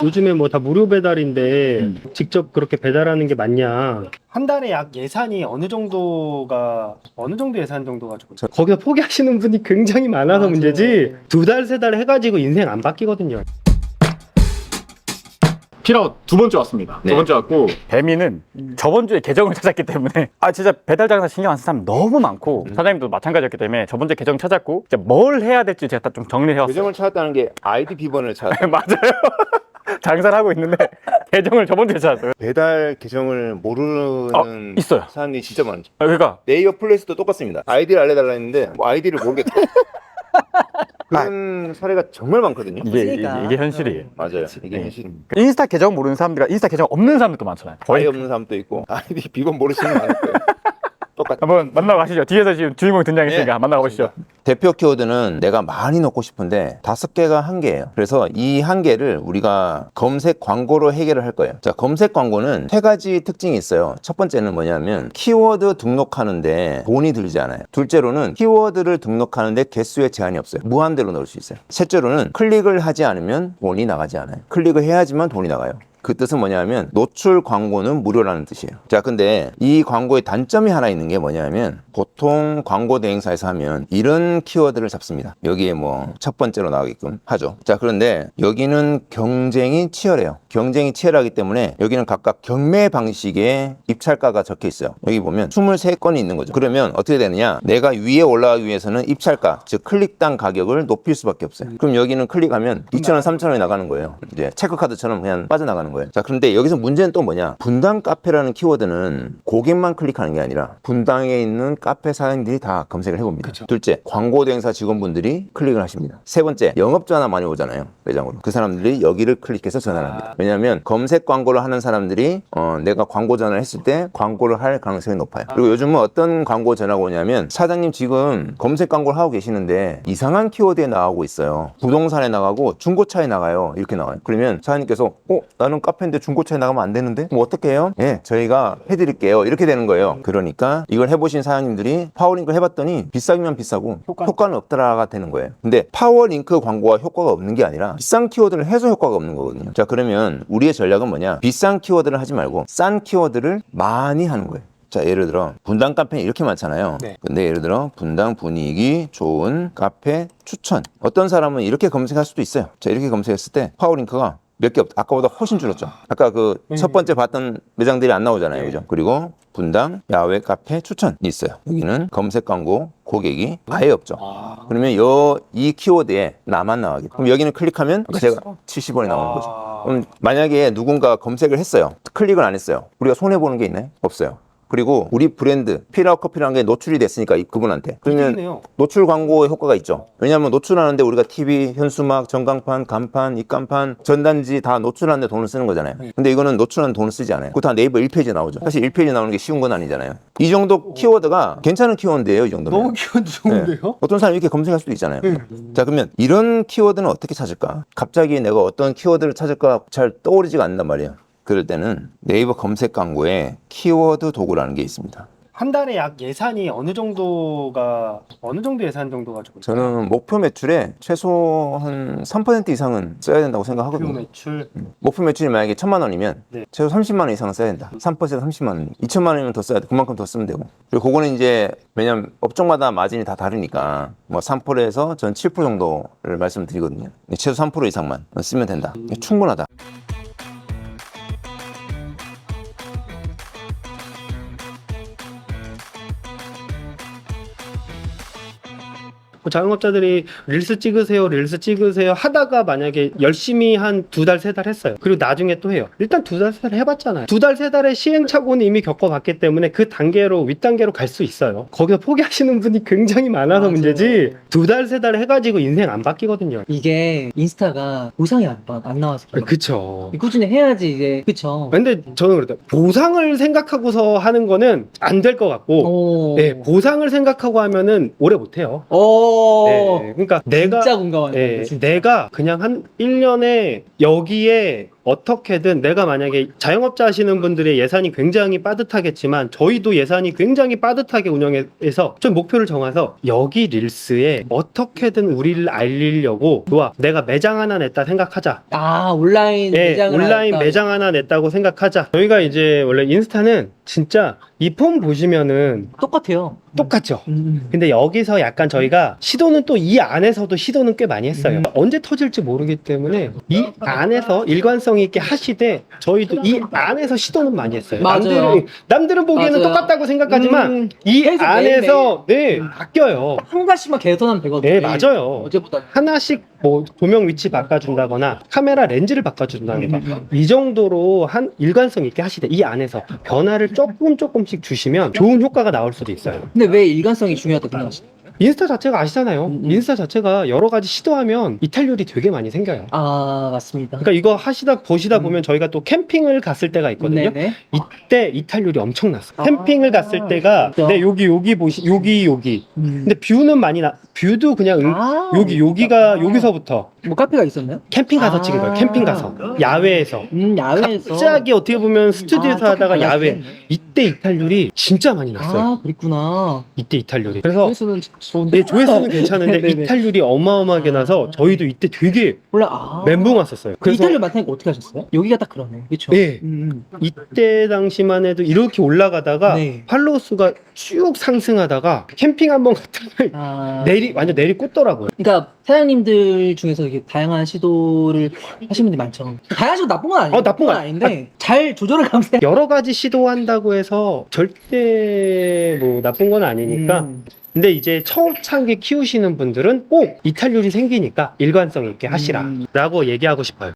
요즘에 뭐 다 무료 배달인데 직접 그렇게 배달하는 게 맞냐? 한 달에 약 예산이 어느 정도 예산 정도 가지고 거기서 포기하시는 분이 굉장히 많아서 맞아요. 문제지 2달, 3달 해가지고 인생 안 바뀌거든요. 필아웃 두 번째 왔습니다. 네. 두 번째 왔고 배민은 저번 주에 계정을 찾았기 때문에 진짜 배달 장사 신경 안 쓰는 사람 너무 많고 사장님도 마찬가지였기 때문에 저번 주에 계정 찾았고 이제 뭘 해야 될지 제가 딱 좀 정리를 해왔어요. 계정을 찾았다는 게 아이디 비번을 찾았다. 맞아요. 장사를 하고 있는데 계정을 저번 주에 찾았어요. 배달 계정을 모르는 있어요. 사람들이 진짜 많죠. 그러니까 네이버 플레이스도 똑같습니다. 아이디를 알려달라 했는데 뭐 아이디를 모르겠다. 그런 사례가 정말 많거든요. 이게 현실이에요. 맞아요. 이게 현실입니다. 인스타 계정 모르는 사람들과 인스타 계정 없는 사람들도 많잖아요. 아예 없는 사람도 있고 아이디 비번 모르시는 분 많을 거예요. 똑같아. 한번 만나고 가시죠. 뒤에서 지금 주인공이 등장했으니까 네. 만나고 가시죠. 대표 키워드는 내가 많이 넣고 싶은데 5개가 한계예요. 그래서 이 한계를 우리가 검색 광고로 해결을 할 거예요. 자, 검색 광고는 3가지 특징이 있어요. 첫 번째는 뭐냐면 키워드 등록하는데 돈이 들지 않아요. 둘째로는 키워드를 등록하는데 개수에 제한이 없어요. 무한대로 넣을 수 있어요. 셋째로는 클릭을 하지 않으면 돈이 나가지 않아요. 클릭을 해야지만 돈이 나가요. 그 뜻은 뭐냐면 노출 광고는 무료라는 뜻이에요. 자, 근데 이 광고의 단점이 하나 있는 게 뭐냐면 보통 광고 대행사에서 하면 이런 키워드를 잡습니다. 여기에 뭐 첫 번째로 나오게끔 하죠. 자, 그런데 여기는 경쟁이 치열해요. 경쟁이 치열하기 때문에 여기는 각각 경매 방식의 입찰가가 적혀 있어요. 여기 보면 23건이 있는 거죠. 그러면 어떻게 되느냐? 내가 위에 올라가기 위해서는 입찰가, 즉 클릭당 가격을 높일 수밖에 없어요. 그럼 여기는 클릭하면 2,000원, 3,000원이 나가는 거예요. 이제 체크카드처럼 그냥 빠져나가는 거예요. 자, 그런데 여기서 문제는 또 뭐냐? 분당 카페라는 키워드는 고객만 클릭하는 게 아니라 분당에 있는 카페 사장님들이 다 검색을 해봅니다. 둘째, 광고 대행사 직원분들이 클릭을 하십니다. 세 번째, 영업 전화 많이 오잖아요. 매장으로. 그 사람들이 여기를 클릭해서 전화를 합니다. 왜냐하면 검색 광고를 하는 사람들이 내가 광고 전화를 했을 때 광고를 할 가능성이 높아요. 그리고 요즘은 어떤 광고 전화가 오냐면 사장님 지금 검색 광고를 하고 계시는데 이상한 키워드에 나가고 있어요. 부동산에 나가고 중고차에 나가요. 이렇게 나와요. 그러면 사장님께서 나는 카페인데 중고차에 나가면 안 되는데? 뭐 어떻게 해요? 예, 저희가 해드릴게요. 이렇게 되는 거예요. 그러니까 이걸 해보신 사장님들이 파워링크를 해봤더니 비싸기만 비싸고 효과는 없더라가 되는 거예요. 근데 파워링크 광고가 효과가 없는 게 아니라 비싼 키워드를 해서 효과가 없는 거거든요. 자, 그러면 우리의 전략은 뭐냐? 비싼 키워드를 하지 말고 싼 키워드를 많이 하는 거예요. 자, 예를 들어 분당 카페는 이렇게 많잖아요. 네. 근데 예를 들어 분당 분위기 좋은 카페 추천. 어떤 사람은 이렇게 검색할 수도 있어요. 자, 이렇게 검색했을 때 파워링크가 몇 개 아까보다 훨씬 줄었죠. 아까 그 첫 번째 봤던 매장들이 안 나오잖아요. 그죠? 그리고 분당 야외 카페 추천이 있어요. 여기는 검색 광고 고객이 아예 없죠. 그러면 이 키워드에 나만 나가게. 그럼 여기는 클릭하면 제가 70원이 나오는 거죠. 그럼 만약에 누군가 검색을 했어요. 클릭을 안 했어요. 우리가 손해보는 게 있나요? 없어요. 그리고 우리 브랜드 필아웃 커피라는 게 노출이 됐으니까 그분한테 그러면 노출 광고의 효과가 있죠. 왜냐하면 노출하는데 우리가 TV, 현수막, 전광판, 간판, 입간판, 전단지 다 노출하는데 돈을 쓰는 거잖아요. 근데 이거는 노출하는 돈을 쓰지 않아요. 그거 다 네이버 1페이지에 나오죠. 사실 1페이지에 나오는 게 쉬운 건 아니잖아요. 이 정도 키워드가 괜찮은 키워드예요. 이 정도면 너무 키워드 좋은데요? 어떤 사람이 이렇게 검색할 수도 있잖아요. 자, 그러면 이런 키워드는 어떻게 찾을까? 갑자기 내가 어떤 키워드를 찾을까 잘 떠오르지가 않는단 말이에요. 그럴 때는 네이버 검색 광고에 키워드 도구라는 게 있습니다. 한 달에 약 예산이 어느 정도 예산 정도 가지고 저는 목표 매출에 최소 한 3% 이상은 써야 된다고 생각하거든요. 매출 목표 매출이 만약에 1,000만 원이면 네. 최소 30만 원 이상은 써야 된다. 3% 30만 원. 2천만 원이면 더 써야 돼. 그만큼 더 쓰면 되고. 그리고 그거는 이제 왜냐면 업종마다 마진이 다 다르니까 뭐 3%에서 전 7% 정도를 말씀드리거든요. 최소 3% 이상만 쓰면 된다. 충분하다. 자영업자들이 릴스 찍으세요 하다가 만약에 열심히 한 2달, 3달 했어요. 그리고 나중에 또 해요. 일단 2달, 3달 해봤잖아요. 2달, 3달의 시행착오는 이미 겪어봤기 때문에 그 단계로 윗단계로 갈 수 있어요. 거기서 포기하시는 분이 굉장히 많아서 맞아요. 문제지 2달, 3달 해가지고 인생 안 바뀌거든요. 이게 인스타가 보상이 안 나와서 그래요. 그쵸. 꾸준히 해야지 이제 그쵸. 근데 저는 그래요. 보상을 생각하고서 하는 거는 안 될 것 같고 네, 보상을 생각하고 하면은 오래 못해요. 네, 그러니까 진짜 공감하는 거예요. 내가 그냥 한 1년에 여기에 어떻게든 내가 만약에 자영업자 하시는 분들의 예산이 굉장히 빠듯하겠지만 저희도 예산이 굉장히 빠듯하게 운영해서 좀 목표를 정해서 여기 릴스에 어떻게든 우리를 알리려고 좋아 내가 매장 하나 냈다 생각하자. 아, 온라인 예, 매장을 온라인 하겠다. 매장 하나 냈다고 생각하자. 저희가 이제 원래 인스타는 진짜 이 폼 보시면은 똑같아요. 똑같죠. 음. 근데 여기서 약간 저희가 시도는 또 이 안에서도 시도는 꽤 많이 했어요. 언제 터질지 모르기 때문에 이 안에서 일관성 있게 하시되 저희도 이 안에서 시도는 많이 했어요. 맞아요. 남들은 보기에는 맞아요. 똑같다고 생각하지만 이 계속 안에서 네, 바뀌어요. 한 가지만 개선하면 되거든요. 네, 맞아요. 어제보다. 하나씩 뭐 조명 위치 바꿔준다거나 카메라 렌즈를 바꿔준다거나 이 정도로 한 일관성 있게 하시되 이 안에서 변화를 조금씩 주시면 좋은 효과가 나올 수도 있어요. 근데 왜 일관성이 중요하다고 생각하시나요? 인스타 자체가 아시잖아요. 인스타 자체가 여러 가지 시도하면 이탈률이 되게 많이 생겨요. 아, 맞습니다. 그러니까 이거 보시다 보면 저희가 또 캠핑을 갔을 때가 있거든요. 네네. 이때 이탈률이 엄청났어요. 아, 캠핑을 갔을 때가 그렇죠. 네, 여기 보시 여기. 근데 뷰는 많이 뷰도 그냥 아, 여기가 여기서부터 뭐 카페가 있었나요? 캠핑 가서 아. 찍은 거예요. 캠핑 가서 야외에서. 야외에서. 갑자기 어떻게 보면 스튜디오에서 아, 하다가 조금 야외 달라지겠네. 이때 이탈률이 진짜 많이 났어요. 아, 그랬구나. 이때 이탈률이. 그래서 조회수는 좋은데. 네, 조회수는 괜찮은데 네네네. 이탈률이 어마어마하게 나서 저희도 이때 되게 몰라. 아. 멘붕 왔었어요. 그래서 이탈률 맡으니까 어떻게 하셨어요? 여기가 딱 그러네. 그렇죠? 네. 이때 당시만 해도 이렇게 올라가다가 네. 팔로워 수가 쭉 상승하다가 캠핑 한번 갔다가 아. 완전 내리 꽂더라고요. 그러니까 사장님들 중에서 이렇게 다양한 시도를 하시는 분들이 많죠. 다양한 시도 나쁜 건 아니에요. 나쁜 건 아닌데 잘 조절을 감세. 여러 가지 시도한다고 해서 절대 뭐 나쁜 건 아니니까. 근데 이제 초창기 키우시는 분들은 꼭 이탈률이 생기니까 일관성 있게 하시라라고 얘기하고 싶어요.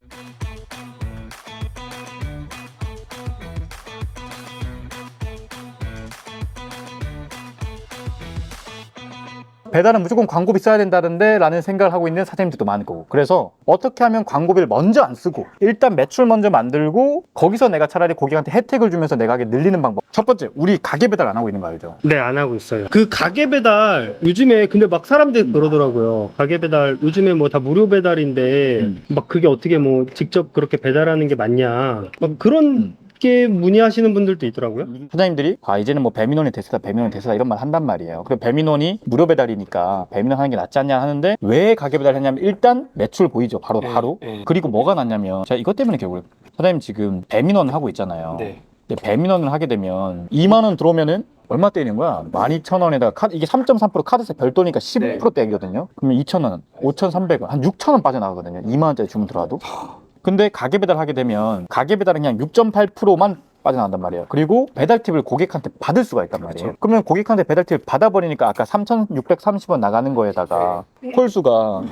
배달은 무조건 광고비 써야 된다는데 라는 생각을 하고 있는 사장님들도 많을 거고, 그래서 어떻게 하면 광고비를 먼저 안 쓰고 일단 매출 먼저 만들고 거기서 내가 차라리 고객한테 혜택을 주면서 내가 하게 늘리는 방법. 첫 번째, 우리 가게 배달 안 하고 있는 거 알죠? 네, 안 하고 있어요. 그 가게 배달 요즘에 근데 막 사람들이 그러더라고요. 가게 배달 요즘에 뭐 다 무료 배달인데 막 그게 어떻게 뭐 직접 그렇게 배달하는 게 맞냐. 막 그런 게 문의하시는 분들도 있더라고요. 사장님들이 이제는 뭐 배민원이 대세다 이런 말 한단 말이에요. 그리고 배민원이 무료 배달이니까 배민원 하는 게 낫지 않냐 하는데, 왜 가게 배달 했냐면 일단 매출 보이죠. 바로. 그리고 뭐가 낫냐면, 자, 이것 때문에 결국 사장님 지금 배민원 하고 있잖아요. 네. 근데 배민원을 하게 되면 2만 원 들어오면은 얼마 떼이는 거야? 12,000원에다가 이게 3.3% 카드세 별도니까 15% 떼이거든요. 그러면 2,000원, 5,300원, 한 6,000원 빠져나가거든요. 2만 원짜리 주문 들어와도. 근데 가게 배달 하게 되면 가게 배달은 그냥 6.8%만 빠져나간단 말이에요. 그리고 배달 팁을 고객한테 받을 수가 있단 말이에요. 그렇죠. 그러면 고객한테 배달 팁을 받아버리니까 아까 3,630원 나가는 거에다가 콜수가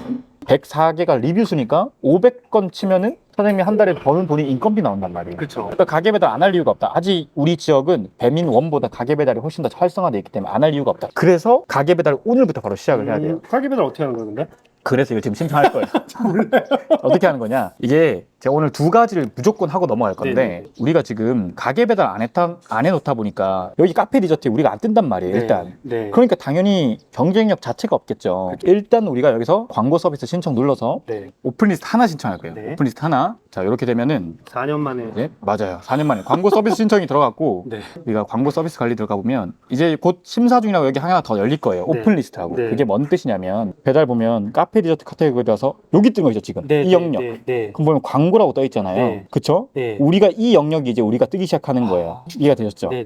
104개가 리뷰 수니까 500건 치면은 사장님이 한 달에 버는 돈이 인건비 나온단 말이에요. 그렇죠. 그러니까 가게 배달 안 할 이유가 없다. 아직 우리 지역은 배민원보다 가게 배달이 훨씬 더 활성화되어 있기 때문에 안 할 이유가 없다. 그래서 가게 배달을 오늘부터 바로 시작을 해야 돼요. 가게 배달 어떻게 하는 거예요, 근데? 그래서 이거 지금 신청할 거예요. 어떻게 하는 거냐? 이게 제가 오늘 두 가지를 무조건 하고 넘어갈 건데, 우리가 지금 가게 배달 안 해놓다 보니까 여기 카페 디저트에 우리가 안 뜬단 말이에요, 일단. 네. 그러니까 당연히 경쟁력 자체가 없겠죠. 일단 우리가 여기서 광고 서비스 신청 눌러서 네. 오픈리스트 하나 신청할 거예요. 네. 오픈리스트 하나. 자, 이렇게 되면은 4년 만에. 예, 맞아요. 4년 만에 광고 서비스 신청이 들어갔고, 네. 우리가 광고 서비스 관리 들어가 보면 이제 곧 심사 중이라고 여기 하나 더 열릴 거예요. 네. 오픈리스트하고. 네. 그게 뭔 뜻이냐면, 배달 보면 카페 디저트 카테고리라서 여기 뜬 거죠, 지금. 네, 이 영역. 네. 그럼 보면 광고라고 떠 있잖아요. 네. 그쵸? 네. 우리가 이 영역이 이제 우리가 뜨기 시작하는 거예요. 이해가 되셨죠? 네.